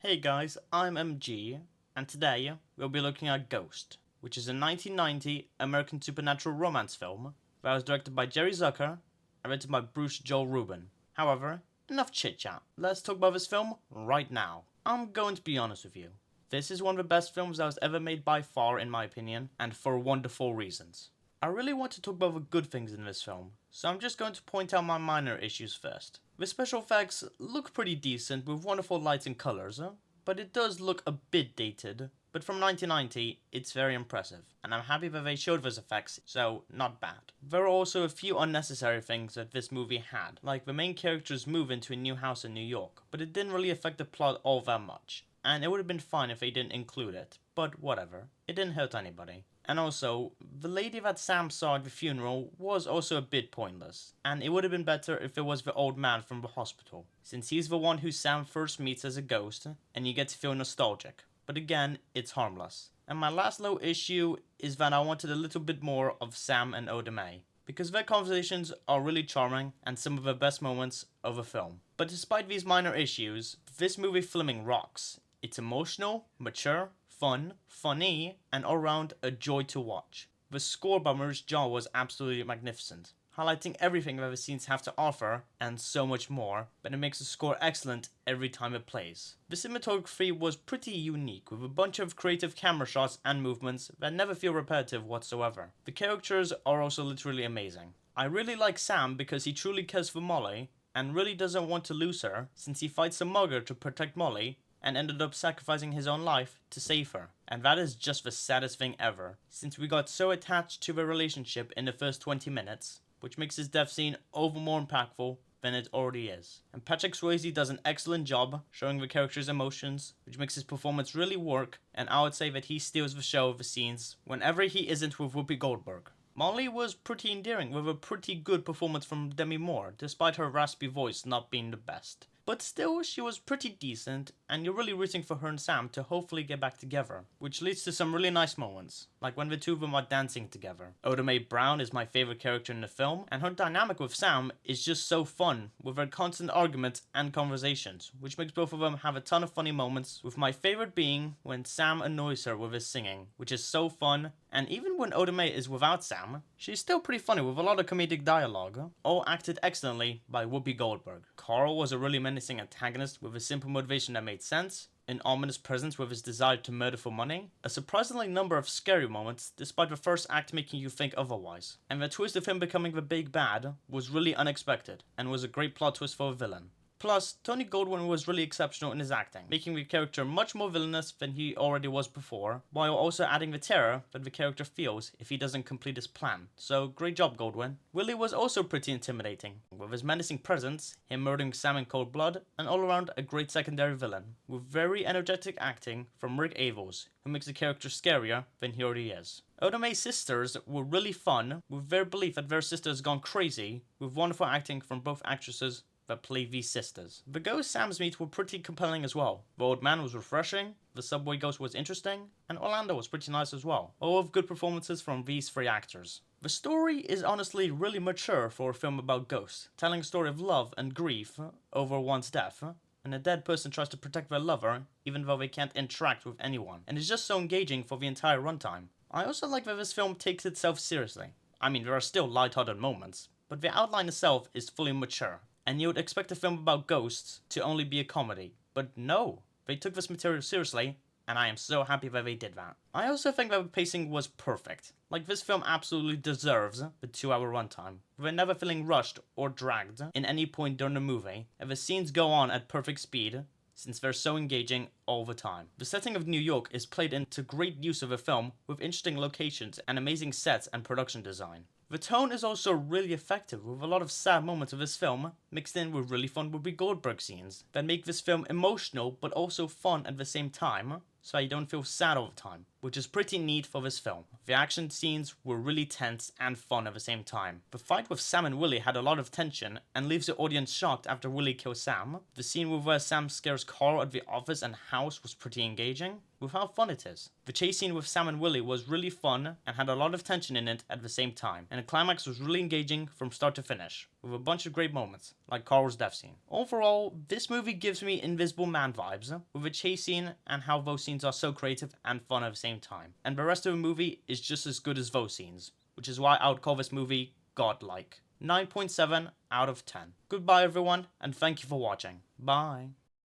Hey guys, I'm MG, and today we'll be looking at Ghost, which is a 1990 American supernatural romance film that was directed by Jerry Zucker and written by Bruce Joel Rubin. However, enough chit chat, let's talk about this film right now. I'm going to be honest with you. This is one of the best films that was ever made by far in my opinion, and for wonderful reasons. I really want to talk about the good things in this film, so I'm just going to point out my minor issues first. The special effects look pretty decent with wonderful lights and colours, but it does look a bit dated. But from 1990, it's very impressive, and I'm happy that they showed those effects, so not bad. There are also a few unnecessary things that this movie had, like the main characters move into a new house in New York, but it didn't really affect the plot all that much, and it would have been fine if they didn't include it, but whatever, it didn't hurt anybody. And also, the lady that Sam saw at the funeral was also a bit pointless, and it would have been better if it was the old man from the hospital, since he's the one who Sam first meets as a ghost, and you get to feel nostalgic. But again, it's harmless. And my last low issue is that I wanted a little bit more of Sam and Oda Mae, because their conversations are really charming and some of the best moments of a film. But despite these minor issues, this movie filming rocks. It's emotional, mature, fun, funny, and all around a joy to watch. The score by Maurice Jarre was absolutely magnificent, highlighting everything that the scenes have to offer, and so much more, but it makes the score excellent every time it plays. The cinematography was pretty unique, with a bunch of creative camera shots and movements that never feel repetitive whatsoever. The characters are also literally amazing. I really like Sam because he truly cares for Molly, and really doesn't want to lose her, since he fights a mugger to protect Molly, and ended up sacrificing his own life to save her. And that is just the saddest thing ever, since we got so attached to their relationship in the first 20 minutes, which makes his death scene over more impactful than it already is. And Patrick Swayze does an excellent job showing the character's emotions, which makes his performance really work, and I would say that he steals the show of the scenes whenever he isn't with Whoopi Goldberg. Molly was pretty endearing with a pretty good performance from Demi Moore, despite her raspy voice not being the best. But still, she was pretty decent, and you're really rooting for her and Sam to hopefully get back together, which leads to some really nice moments, like when the two of them are dancing together. Oda Mae Brown is my favorite character in the film, and her dynamic with Sam is just so fun, with their constant arguments and conversations, which makes both of them have a ton of funny moments, with my favorite being when Sam annoys her with his singing, which is so fun, and even when Oda Mae is without Sam, she's still pretty funny with a lot of comedic dialogue, all acted excellently by Whoopi Goldberg. Carl was a really menacing antagonist with a simple motivation that made sense, an ominous presence with his desire to murder for money, a surprisingly number of scary moments despite the first act making you think otherwise, and the twist of him becoming the big bad was really unexpected and was a great plot twist for a villain. Plus, Tony Goldwyn was really exceptional in his acting, making the character much more villainous than he already was before, while also adding the terror that the character feels if he doesn't complete his plan. So, great job, Goldwyn. Willie was also pretty intimidating, with his menacing presence, him murdering Sam in cold blood, and all around a great secondary villain, with very energetic acting from Rick Avels, who makes the character scarier than he already is. Oda Mae's sisters were really fun, with their belief that their sister has gone crazy, with wonderful acting from both actresses that play these sisters. The ghosts Sam's meet were pretty compelling as well. The old man was refreshing, the subway ghost was interesting, and Orlando was pretty nice as well. All of good performances from these three actors. The story is honestly really mature for a film about ghosts, telling a story of love and grief over one's death, and a dead person tries to protect their lover even though they can't interact with anyone, and it's just so engaging for the entire runtime. I also like that this film takes itself seriously. I mean, there are still lighthearted moments, but the outline itself is fully mature. And you would expect a film about ghosts to only be a comedy. But no, they took this material seriously, and I am so happy that they did that. I also think that the pacing was perfect. Like, this film absolutely deserves the 2-hour runtime, with it never feeling rushed or dragged in any point during the movie, and the scenes go on at perfect speed, since they're so engaging all the time. The setting of New York is played into great use of the film, with interesting locations and amazing sets and production design. The tone is also really effective, with a lot of sad moments of this film mixed in with really fun Whoopi Goldberg scenes that make this film emotional but also fun at the same time, so you don't feel sad all the time. which is pretty neat for this film. The action scenes were really tense and fun at the same time. The fight with Sam and Willie had a lot of tension and leaves the audience shocked after Willie kills Sam. The scene where Sam scares Carl at the office and house was pretty engaging, with how fun it is. The chase scene with Sam and Willie was really fun and had a lot of tension in it at the same time, and the climax was really engaging from start to finish, with a bunch of great moments, like Carl's death scene. Overall, this movie gives me Invisible Man vibes, with the chase scene and how those scenes are so creative and fun at the same time. And the rest of the movie is just as good as those scenes, which is why I would call this movie godlike. 9.7 out of 10. Goodbye everyone, and thank you for watching. Bye.